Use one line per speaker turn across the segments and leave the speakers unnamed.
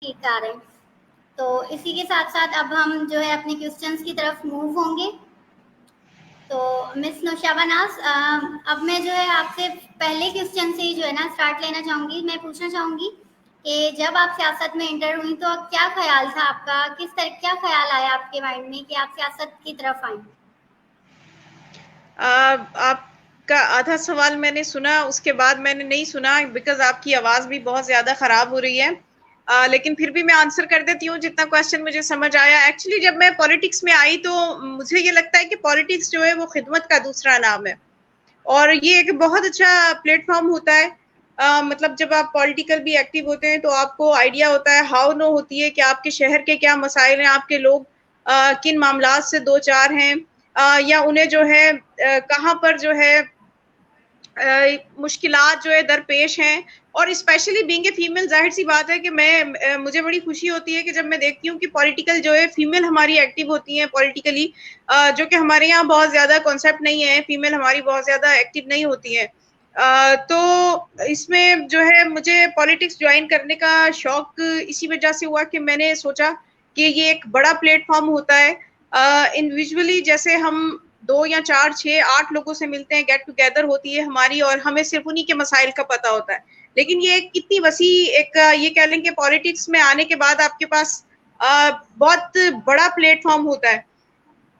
ठीक आ रहे हैं। तो इसी के साथ-साथ अब हम जो है अपने क्वेश्चंस की तरफ मूव होंगे। तो मिस नौशाबा नाज़, अब मैं जो है आपसे पहले क्वेश्चन से ही जो है ना स्टार्ट लेना चाहूँगी। मैं पूछना चाहूँगी कि जब आप सियासत में एंटर हुई तो क्या ख़्याल था आपका? क्या ख़्याल आया आपके माइंड में कि आप सियासत की तरफ आईं?
आपका आधा सवाल मैंने सुना, उसके बाद मैंने नहीं सुना बिकॉज़ आपकी आवाज़ भी बहुत ज़्यादा ख़राब हो रही है। लेकिन फिर भी मैं आंसर कर देती हूँ जितना क्वेश्चन मुझे समझ आया। एक्चुअली जब मैं पॉलिटिक्स में आई तो मुझे ये लगता है कि पॉलिटिक्स जो है वो खिदमत का दूसरा नाम है और ये एक बहुत अच्छा प्लेटफ़ॉर्म होता है। मतलब जब आप पॉलिटिकल भी एक्टिव होते हैं तो आपको आइडिया होता है, हाउ नो होती है कि आपके शहर के क्या मसाइल हैं, आपके लोग किन मामलात से दो-चार हैं या उन्हें जो है कहाँ पर जो है मुश्किलात जो है दरपेश हैं और स्पेशली बीइंग ए फीमेल ज़ाहिर-सी बात है कि मुझे बड़ी खुशी होती है कि जब मैं देखती हूँ कि पॉलिटिकल जो है फीमेल हमारी एक्टिव होती हैं पॉलिटिकली जो कि हमारे यहाँ बहुत ज़्यादा कॉन्सेप्ट नहीं है, फीमेल हमारी बहुत ज़्यादा एक्टिव नहीं होती हैं। तो इसमें जो है मुझे पॉलिटिक्स जॉइन करने का शौक इसी वजह से हुआ कि मैंने सोचा कि ये एक बड़ा प्लेटफ़ॉर्म होता है। इंडिविजुअली जैसे हम 2 या 4, 6, 8 लोगों से मिलते हैं, गेट टुगेदर होती है हमारी और हमें सिर्फ़ उन्हीं के मसाइल का पता होता है। लेकिन ये एक कितनी वसी एक ये कह लें कि पॉलिटिक्स में आने के बाद आपके पास बहुत बड़ा प्लेटफ़ॉर्म होता है।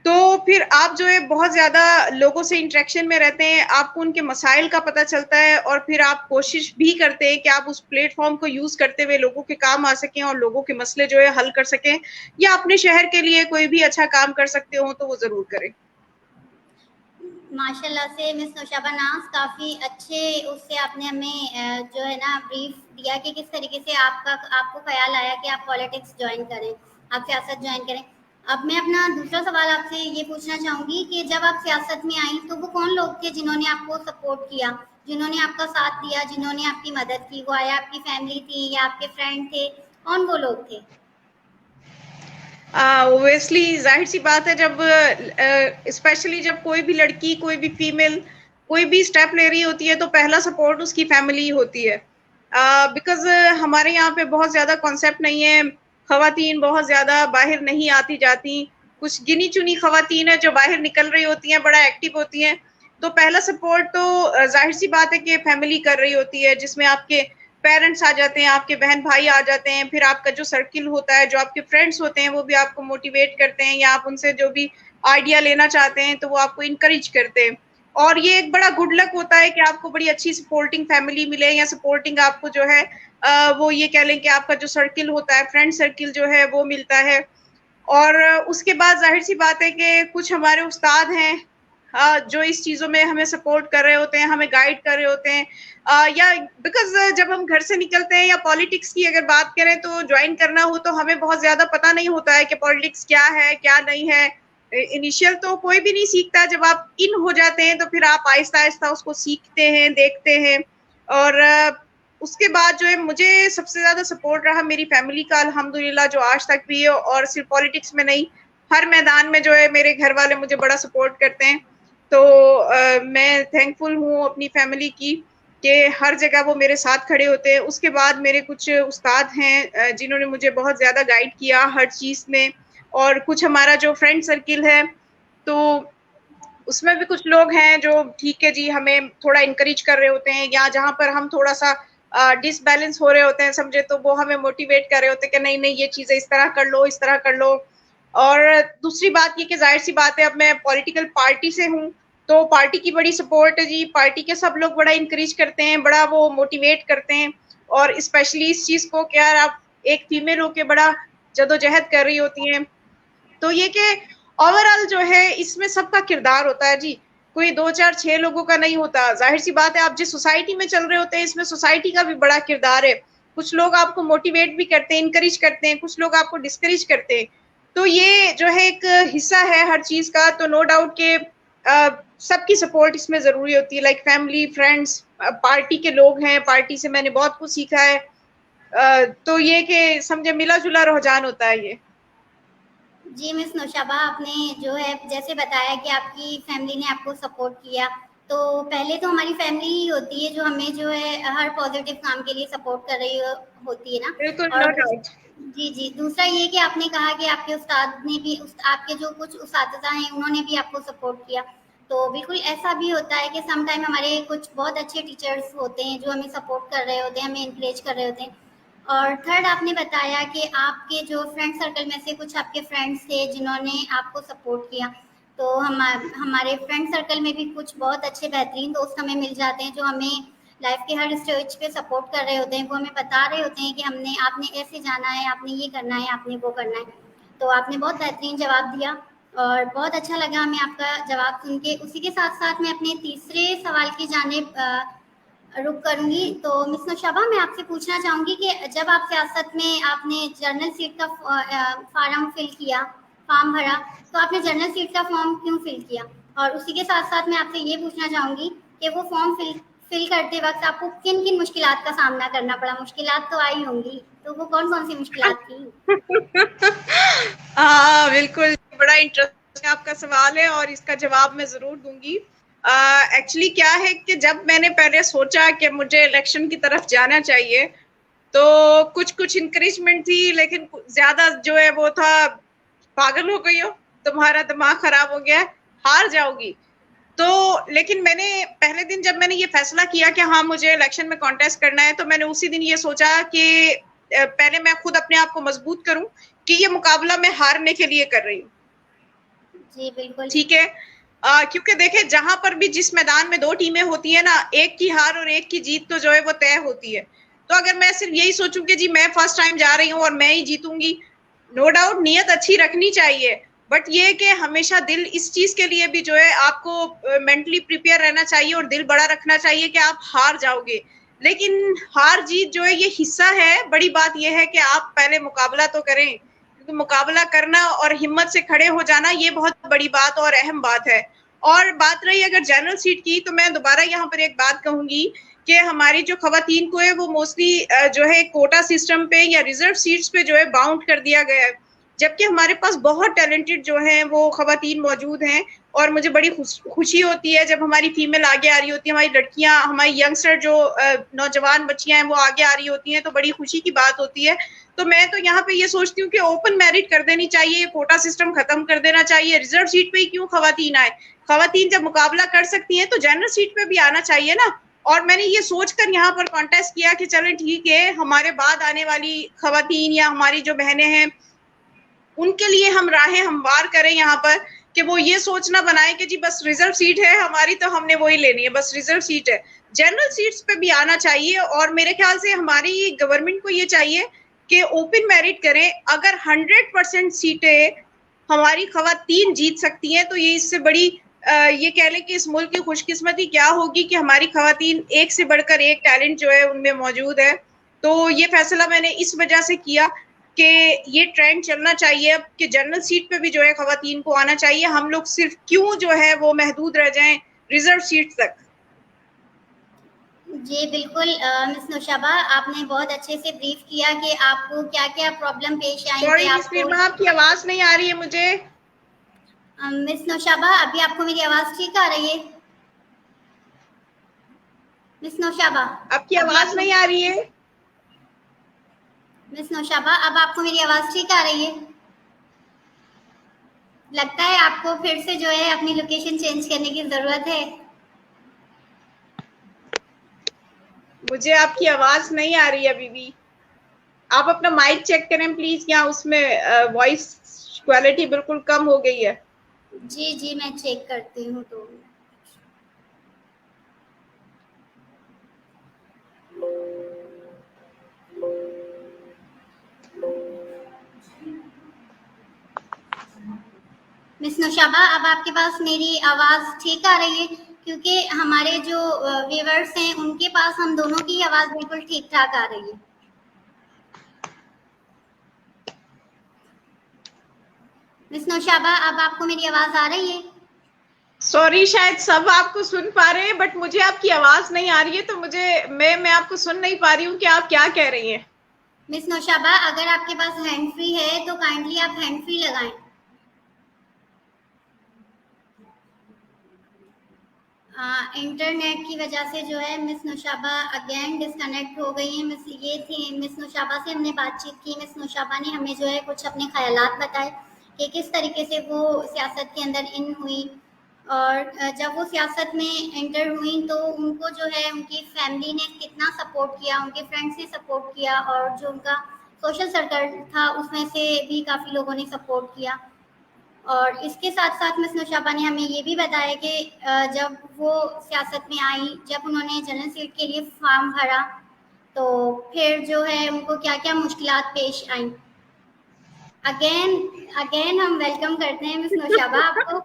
तो फिर आप जो है बहुत ज़्यादा लोगों से इंटरेक्शन में रहते हैं, आपको उनके मसाइल का पता चलता है और फिर आप कोशिश भी करते हैं कि आप उस प्लेटफ़ॉर्म को यूज़ करते हुए लोगों के काम आ सकें और लोगों के मसले जो है हल कर सकें या अपने शहर के लिए कोई भी अच्छा काम कर सकते हो तो वो ज़रूर करें।
माशाल्लाह से मिस नौशाबा नाज़ काफ़ी अच्छे उससे आपने हमें जो है ना ब्रीफ दिया कि किस तरीके से आपको ख़्याल आया कि आप पॉलिटिक्स जॉइन करें, आप सियासत जॉइन करें। अब मैं अपना दूसरा सवाल आपसे ये पूछना चाहूँगी कि जब आप सियासत में आईं तो वो कौन लोग थे जिन्होंने आपको सपोर्ट किया, जिन्होंने आपका साथ दिया, जिन्होंने आपकी मदद की? वो आया आपकी फैमिली थी या आपके फ्रेंड थे? कौन वो लोग थे?
ऑब्वियसली ज़ाहिर-सी बात है जब स्पेशली जब कोई भी लड़की, कोई भी फीमेल, कोई भी स्टेप ले रही होती है तो पहला सपोर्ट उसकी फैमिली ही होती है। बिकॉज़ हमारे यहाँ पे बहुत ज़्यादा कॉन्सेप्ट नहीं है, ख़वातीन बहुत ज़्यादा बाहर नहीं आती-जाती, कुछ गिनी-चुनी ख़वातीन हैं जो बाहर निकल रही होती हैं, बड़ा एक्टिव होती हैं। तो पहला सपोर्ट तो ज़ाहिर-सी बात है कि फैमिली कर रही होती है जिसमें आपके पेरेंट्स आ जाते हैं, आपके बहन-भाई आ जाते हैं, फिर आपका जो सर्किल होता है, जो आपके फ्रेंड्स होते हैं, वो भी आपको मोटिवेट करते हैं या आप उनसे जो भी आइडिया लेना चाहते हैं, तो वो आपको एनकरेज करते हैं। और ये एक बड़ा गुड लक होता है कि आपको बड़ी अच्छी सपोर्टिंग फैमिली मिले या सपोर्टिंग आपको जो है वो ये कह लें कि आपका जो सर्किल होता है, फ्रेंड सर्किल जो है वो मिलता है। और उसके बाद ज़ाहिर-सी बात है कि कुछ हमारे उस्ताद हैं जो इस चीज़ों में हमें सपोर्ट कर रहे होते हैं, हमें गाइड कर रहे होते हैं या बिकॉज़ जब हम घर से निकलते हैं या पॉलिटिक्स की अगर बात करें तो जॉइन करना हो तो हमें बहुत ज़्यादा पता नहीं होता है कि पॉलिटिक्स क्या है, क्या नहीं है। इनिशियल तो कोई भी नहीं सीखता, जब आप इन हो जाते हैं तो फिर आप आहिस्ता-आहिस्ता उसको सीखते हैं, देखते हैं और उसके बाद जो है मुझे सबसे ज़्यादा सपोर्ट रहा मेरी फैमिली का अल्हम्दुलिल्लाह जो आज तक भी है और सिर्फ़ पॉलिटिक्स में नहीं, हर मैदान में जो है मेरे घर वाले मुझे बड़ा सपोर्ट करते हैं। तो मैं थैंकफुल हूँ अपनी फैमिली की कि हर जगह वो मेरे साथ खड़े होते हैं। उसके बाद मेरे कुछ उस्ताद हैं जिन्होंने मुझे बहुत ज़्यादा गाइड किया हर चीज़ में और कुछ हमारा जो फ्रेंड सर्किल है, तो उसमें भी कुछ लोग हैं जो ठीक है जी, हमें थोड़ा एनकरेज कर रहे होते हैं या जहाँ पर हम थोड़ा-सा डिसबैलेंस हो रहे होते हैं समझे तो वो हमें मोटिवेट कर रहे होते हैं कि नहीं-नहीं ये चीज़ें इस तरह कर लो, इस तरह कर लो। और दूसरी बात ये कि ज़ाहिर-सी बात है अब मैं पॉलिटिकल पार्टी से हूँ, तो पार्टी की बड़ी सपोर्ट है जी, पार्टी के सब लोग बड़ा एनकरेज करते हैं, बड़ा वो मोटिवेट करते हैं और स्पेशली इस चीज़ को कि यार आप एक फीमेल होके बड़ा जद्दोजहद कर रही होती हैं। तो ये कि ओवरऑल जो है इसमें सबका किरदार होता है जी, कोई 2, 4, 6 लोगों का नहीं होता। ज़ाहिर-सी बात है आप जिस सोसाइटी में चल रहे होते हैं इसमें सोसाइटी का भी बड़ा किरदार है। कुछ लोग आपको मोटिवेट भी करते हैं, एनकरेज करते हैं, कुछ लोग आपको डिस्करेज करते हैं। तो ये जो है एक हिस्सा है हर चीज़ का, तो नो डाउट कि सबकी सपोर्ट इसमें ज़रूरी होती है लाइक फैमिली, फ्रेंड्स पार्टी के लोग हैं, पार्टी से मैंने बहुत कुछ सीखा है। तो ये कि समझे मिला-जुला रुझान होता है ये।
जी मिस नौशाबा, आपने जो है जैसे बताया कि आपकी फैमिली ने आपको सपोर्ट किया, तो पहले तो हमारी फैमिली ही होती है जो हमें जो है हर पॉजिटिव काम के लिए सपोर्ट कर रही होती है ना।
बिल्कुल, नो
और
डाउट।
जी, जी। दूसरा ये कि आपने कहा कि आपके उस्ताद ने भी आपके जो कुछ उस्ताज़ा हैं, उन्होंने भी आपको सपोर्ट किया। तो बिल्कुल ऐसा भी होता है कि सम टाइम हमारे कुछ बहुत अच्छे टीचर्स होते हैं, जो हमें सपोर्ट कर रहे होते हैं, हमें एनकरेज कर रहे होते हैं। और थर्ड आपने बताया कि आपके जो फ्रेंड सर्कल में से कुछ आपके फ्रेंड्स थे, जिन्होंने आपको सपोर्ट किया। तो हमारे फ्रेंड सर्कल में भी कुछ बहुत अच्छे बेहतरीन दोस्त हमें मिल जाते हैं, जो हमें लाइफ के हर स्टेज पे सपोर्ट कर रहे होते हैं। वो हमें बता रहे होते हैं कि हमने आपने ऐसे जाना है, आपने ये करना है, आपने वो करना है। तो आपने बहुत बेहतरीन जवाब दिया और बहुत अच्छा लगा हमें आपका जवाब सुन के। उसी के साथ साथ मैं अपने तीसरे सवाल की जानिब रुक करूंगी। तो मिस नौशाबा, मैं आपसे पूछना चाहूंगी कि जब आप सियासत में आपने जर्नल सीट का फार्म फिल किया, फॉर्म भरा, तो आपने जनरल सीट का फॉर्म क्यों फिल किया? और उसी के साथ साथ मैं आपसे ये पूछना चाहूंगी कि वो फॉर्म फिल फिल करते वक्त आपको किन किन मुश्किलात का सामना करना पड़ा? मुश्किलात तो आई होंगी, तो वो कौन कौन सी मुश्किलात थी?
हाँ बिल्कुल, बड़ा इंटरेस्टिंग आपका सवाल है और इसका जवाब मैं जरूर दूंगी। एक्चुअली क्या है कि जब मैंने पहले सोचा कि मुझे इलेक्शन की तरफ जाना चाहिए, तो कुछ कुछ इंकरेजमेंट थी, लेकिन ज्यादा जो है वो था, पागल हो गई हो, तुम्हारा दिमाग खराब हो गया है, हार जाओगी। तो लेकिन मैंने पहले दिन जब मैंने ये फैसला किया कि हाँ मुझे इलेक्शन में कॉन्टेस्ट करना है, तो मैंने उसी दिन ये सोचा कि पहले मैं खुद अपने आप को मजबूत करूं कि ये मुकाबला मैं हारने के लिए कर रही हूँ।
जी बिल्कुल।
ठीक है। क्योंकि देखे, जहां पर भी जिस मैदान में दो टीमें होती है ना, एक की हार और एक की जीत तो जो है वो तय होती है। तो अगर मैं सिर्फ यही सोचूं कि जी मैं फर्स्ट टाइम जा रही हूँ और मैं ही जीतूंगी, नो डाउट नियत अच्छी रखनी चाहिए, बट ये कि हमेशा दिल इस चीज के लिए भी जो है आपको मेंटली प्रिपेयर रहना चाहिए और दिल बड़ा रखना चाहिए कि आप हार जाओगे। लेकिन हार जीत जो है ये हिस्सा है, बड़ी बात यह है कि आप पहले मुकाबला तो करें, क्योंकि मुकाबला करना और हिम्मत से खड़े हो जाना ये बहुत बड़ी बात और अहम बात है। और बात रही अगर जनरल सीट की, तो मैं दोबारा यहाँ पर एक बात कहूंगी कि हमारी जो खवातीन को है वो मोस्टली जो है कोटा सिस्टम पे या रिजर्व सीट्स पे जो है बाउंड कर दिया गया है, जबकि हमारे पास बहुत टैलेंटेड जो हैं वो खवातीन मौजूद हैं। और मुझे बड़ी खुशी होती है जब हमारी फीमेल आगे आ रही होती है, हमारी लड़कियां, हमारी यंगस्टर जो नौजवान बच्चियां हैं वो आगे आ रही होती हैं, तो बड़ी खुशी की बात होती है। तो मैं तो यहाँ पे ये सोचती हूँ कि ओपन मैरिट कर देनी चाहिए, ये कोटा सिस्टम खत्म कर देना चाहिए। रिजर्व सीट पे ही क्यों खवातीन आए? खवातीन जब मुकाबला कर सकती हैं तो जनरल सीट पे भी आना चाहिए ना। और मैंने ये सोचकर यहाँ पर कॉन्टेस्ट किया कि चले ठीक है, हमारे बाद आने वाली खवातीन या हमारी जो बहनें हैं उनके लिए हम राहें हमवार करें यहाँ पर, कि वो ये सोचना बनाए कि जी बस रिजर्व सीट है हमारी तो हमने वही लेनी है, बस रिजर्व सीट है। जनरल सीट्स पे भी आना चाहिए और मेरे ख्याल से हमारी गवर्नमेंट को ये चाहिए कि ओपन मेरिट करें। अगर 100% सीटें हमारी खवातीन जीत सकती हैं, तो ये इससे बड़ी ये कह लें कि इस मुल्क की खुशकिस्मती क्या होगी कि हमारी खवातीन एक से बढ़कर एक टैलेंट जो है उनमें मौजूद है। तो ये फैसला मैंने इस वजह से किया कि ये ट्रेंड चलना चाहिए अब कि जनरल सीट पे भी जो है खवातीन को आना चाहिए। हम लोग सिर्फ क्यों जो है वो महदूद रह जाएं रिजर्व सीट तक।
जी बिल्कुल। मिस नौशाबा, आपने बहुत अच्छे से ब्रीफ किया कि आपको क्या क्या प्रॉब्लम पेश आई कि
सॉरी मिस
आपको।
निर्मा, आपकी आवाज नहीं आ रही है मुझे।
मिस नौशाबा, अभी आपको मेरी आवाज़ ठीक आ रही है? मिस नौशाबा,
आपकी
अभी
आवाज
आपको
नहीं आ रही है।
मिस नौशाबा, अब आपको मेरी आवाज़ ठीक आ रही है? लगता है आपको फिर से जो है अपनी लोकेशन चेंज करने की ज़रूरत है।
मुझे आपकी आवाज नहीं आ रही है अभी भी। आप अपना माइक चेक करें प्लीज, या उसमें वॉइस क्वालिटी बिल्कुल कम हो गई है।
जी जी, मैं चेक करती हूँ तो। मिस नौशाबा, अब आपके पास मेरी आवाज़ ठीक आ रही है? क्योंकि हमारे जो व्यूवर्स हैं उनके पास हम दोनों की आवाज़ बिल्कुल ठीक ठाक आ रही है। मिस नौशाबा, अब आपको मेरी आवाज़ आ रही है?
सॉरी, शायद सब आपको सुन पा रहे हैं बट मुझे आपकी आवाज नहीं आ रही है, तो मैं आपको सुन नहीं पा रही हूँ कि आप क्या कह रही हैं।
मिस नौशाबा, अगर आपके पास हैंड फ्री है तो काइंडली आप हैंड फ्री लगाएं। इंटरनेट की वजह से जो है मिस नौशाबा अगेन डिस्कनेक्ट हो गई हैं। मिस नौशाबा से हमने बातचीत की। मिस नौशाबा ने हमें जो है कुछ अपने ख़यालात बताए कि किस तरीके से वो सियासत के अंदर इन हुई, और जब वो सियासत में एंटर हुई तो उनको जो है उनकी फैमिली ने कितना सपोर्ट किया, उनके फ्रेंड्स ने सपोर्ट किया, और जो उनका सोशल सर्कल था उसमें से भी काफ़ी लोगों ने सपोर्ट किया। और इसके साथ साथ मिस नौशाबा ने हमें ये भी बताया कि जब वो सियासत में आई, जब उन्होंने जनरल सीट के लिए फॉर्म भरा, तो फिर जो है उनको क्या क्या मुश्किलात पेश आई। अगेन अगेन हम वेलकम करते हैं मिस नौशाबा आपको।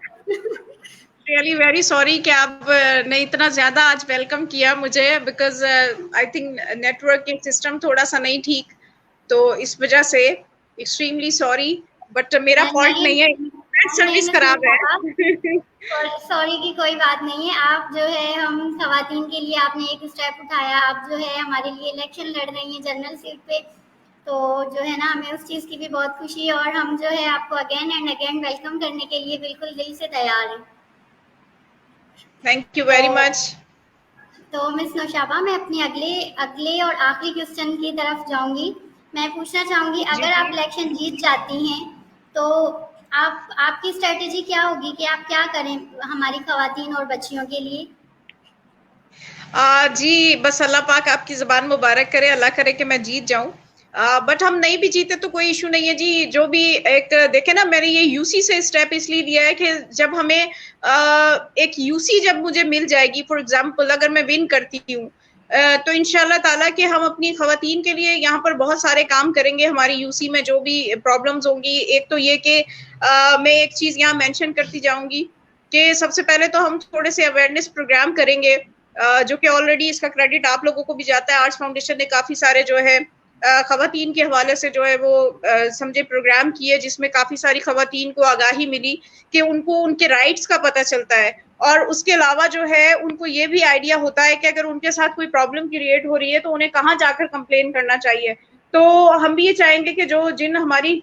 रियली वेरी सॉरी कि आप ने इतना ज्यादा आज वेलकम किया मुझे, because I think network system थोड़ा सा नहीं ठीक, तो इस वजह से एक्सट्रीमली सॉरी, बट मेरा फॉल्ट नहीं है, सर्विस खराब है।
सॉरी की कोई बात नहीं है। आप जो है, हम खवातीन के लिए आपने एक स्टेप उठाया, आप जो है हमारे लिए इलेक्शन लड़ रही हैं जनरल सीट पे, तो जो है ना हमें उस चीज़ की भी बहुत खुशी है, और हम जो है आपको अगेन एंड अगेन वेलकम करने के लिए बिल्कुल दिल से तैयार हैं।
Thank you very much.
तो मिस नौशाबा, मैं अपने अगले अगले और आखिरी क्वेश्चन की तरफ जाऊंगी। मैं पूछना चाहूंगी, अगर आप इलेक्शन जीत जाती हैं तो आपकी स्ट्रेटेजी क्या होगी कि आप क्या करें हमारी खवातीन और बच्चियों के लिए?
जी बस अल्लाह पाक आपकी ज़बान मुबारक करे, अल्लाह करे कि मैं जीत जाऊं। बट हम नहीं भी जीते तो कोई इशू नहीं है जी। जो भी एक देखे ना, मैंने ये यूसी से स्टेप इसलिए लिया है कि जब हमें एक यूसी जब मुझे मिल जाएगी, फॉर एग्जांपल अगर मैं विन करती हूँ, तो इंशाल्लाह ताला कि हम अपनी खवातीन के लिए यहाँ पर बहुत सारे काम करेंगे। हमारी यूसी में जो भी प्रॉब्लम्स होंगी, एक तो ये कि मैं एक चीज यहाँ मेंशन करती जाऊंगी कि सबसे पहले तो हम थोड़े से अवेयरनेस प्रोग्राम करेंगे, जो कि ऑलरेडी इसका क्रेडिट आप लोगों को भी जाता है। आर्ट्स फाउंडेशन ने काफी सारे जो है खवातीन के हवाले से जो है वो समझे प्रोग्राम किए, जिसमें काफी सारी खवातीन को आगाही मिली कि उनको उनके राइट्स का पता चलता है, और उसके अलावा जो है उनको ये भी आइडिया होता है कि अगर उनके साथ कोई प्रॉब्लम क्रिएट हो रही है तो उन्हें कहाँ जाकर कंप्लेन करना चाहिए। तो हम भी ये चाहेंगे कि जो जिन हमारी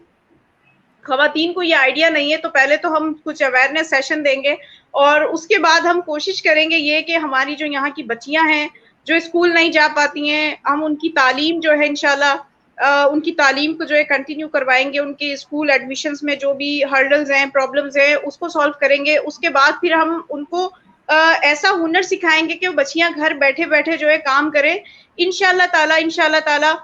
खवातीन को ये आइडिया नहीं है, तो पहले तो हम कुछ अवेयरनेस सेशन देंगे, और उसके बाद हम कोशिश करेंगे ये कि हमारी जो यहाँ की बच्चियां हैं जो स्कूल नहीं जा पाती हैं, हम उनकी तालीम जो है इंशाल्लाह उनकी तालीम को जो है कंटिन्यू करवाएंगे। उनके स्कूल एडमिशन्स में जो भी हर्डल्स हैं, प्रॉब्लम्स हैं, उसको सॉल्व करेंगे। उसके बाद फिर हम उनको ऐसा हुनर सिखाएंगे कि वो बच्चियां घर बैठे बैठे जो है काम करें। इंशाल्लाह ताला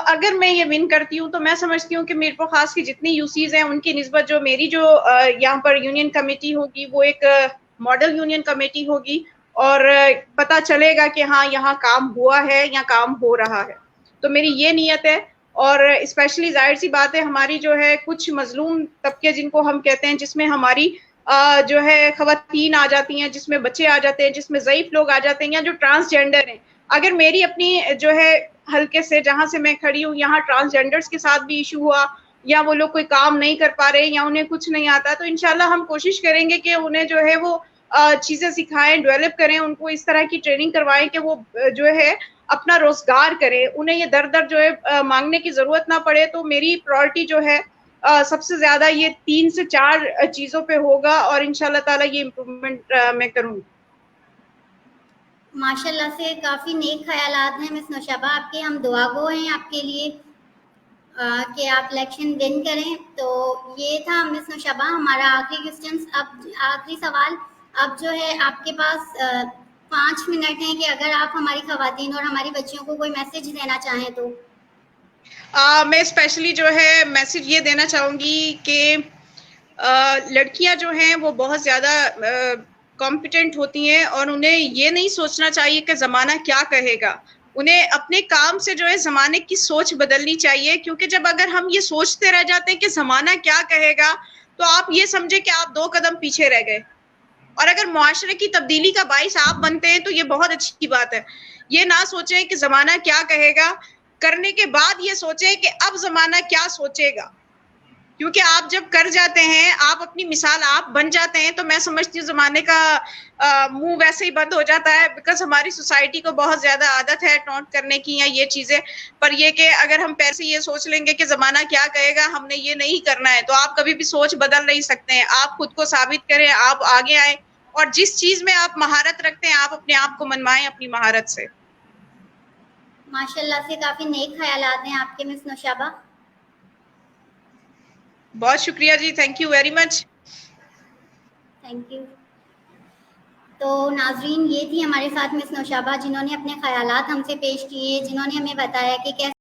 अगर मैं ये विन करती हूँ तो मैं समझती हूँ कि मेरे को खास की जितनी यूसीज हैं उनकी निस्बत जो मेरी जो यहाँ पर यूनियन कमेटी होगी वो एक मॉडल यूनियन कमेटी होगी, और पता चलेगा कि हाँ यहाँ काम हुआ है या काम हो रहा है। तो मेरी ये नीयत है। और स्पेशली जाहिर सी बात है, हमारी जो है कुछ मजलूम तबके जिनको हम कहते हैं, जिसमें हमारी जो है खवातीन आ जाती हैं, जिसमें बच्चे आ जाते हैं, जिसमें ज़ईफ लोग आ जाते हैं, या जो ट्रांसजेंडर हैं। अगर मेरी अपनी जो है हल्के से जहां से मैं खड़ी हूँ यहाँ ट्रांसजेंडर्स के साथ भी इशू हुआ, या वो लोग कोई काम नहीं कर पा रहे या उन्हें कुछ नहीं आता, तो इंशाल्लाह हम कोशिश करेंगे कि उन्हें जो है वो चीजें सिखाएं, डेवलप करें, उनको इस तरह की ट्रेनिंग करवाएं कि वो जो है अपना रोजगार करें, उन्हें ये दर दर जो है मांगने की जरूरत ना पड़े। तो मेरी प्रायोरिटी जो है सबसे ज्यादा ये 3 से 4 चीजों पे होगा, और इंशाल्लाह ताला ये इम्प्रूवमेंट मैं करूंगी।
माशाल्लाह से काफ़ी नेक ख्यालात हैं मिस नौशाबा आपके। हम दुआ गो हैं आपके लिए कि आप इलेक्शन विन करें। तो ये था मिस नौशाबा हमारा आखिरी क्वेश्चन। अब आखिरी सवाल, अब जो है आपके पास 5 मिनट हैं कि अगर आप हमारी खवातीन और हमारी बच्चियों को कोई मैसेज देना चाहें तो।
मैं स्पेशली जो है मैसेज ये देना चाहूंगी कि लड़कियां जो हैं वो बहुत ज्यादा कॉम्पिटेंट होती हैं, और उन्हें ये नहीं सोचना चाहिए कि जमाना क्या कहेगा। उन्हें अपने काम से जो है जमाने की सोच बदलनी चाहिए, क्योंकि जब अगर हम ये सोचते रह जाते हैं कि जमाना क्या कहेगा, तो आप ये समझे कि आप 2 कदम पीछे रह गए। और अगर मुआशरे की तब्दीली का बाइस आप बनते हैं तो ये बहुत अच्छी बात है। ये ना सोचें कि जमाना क्या कहेगा, करने के बाद ये सोचें कि अब जमाना क्या सोचेगा। क्योंकि आप जब कर जाते हैं, आप अपनी मिसाल आप बन जाते हैं, तो मैं समझती हूँ जमाने का मुंह वैसे ही बंद हो जाता है। बिकॉज हमारी सोसाइटी को बहुत ज्यादा आदत है टॉन्ट करने की या ये चीजें, पर ये कि अगर हम पैसे ये सोच लेंगे कि जमाना क्या कहेगा, हमने ये नहीं करना है, तो आप कभी भी सोच बदल नहीं सकते हैं। आप खुद को साबित करें, आप आगे आए, और जिस चीज में आप महारत रखते हैं आप अपने आप को मनवाएं अपनी महारत से।
माशाल्लाह से काफी नेक ख्यालात हैं आपके मिस नौशाबा।
बहुत शुक्रिया जी, thank you very much.
Thank you. तो नाजरीन, ये थी हमारे साथ मिस नौशाबा जिन्होंने अपने ख्यालात हमसे पेश किए, जिन्होंने हमें बताया कि कैसे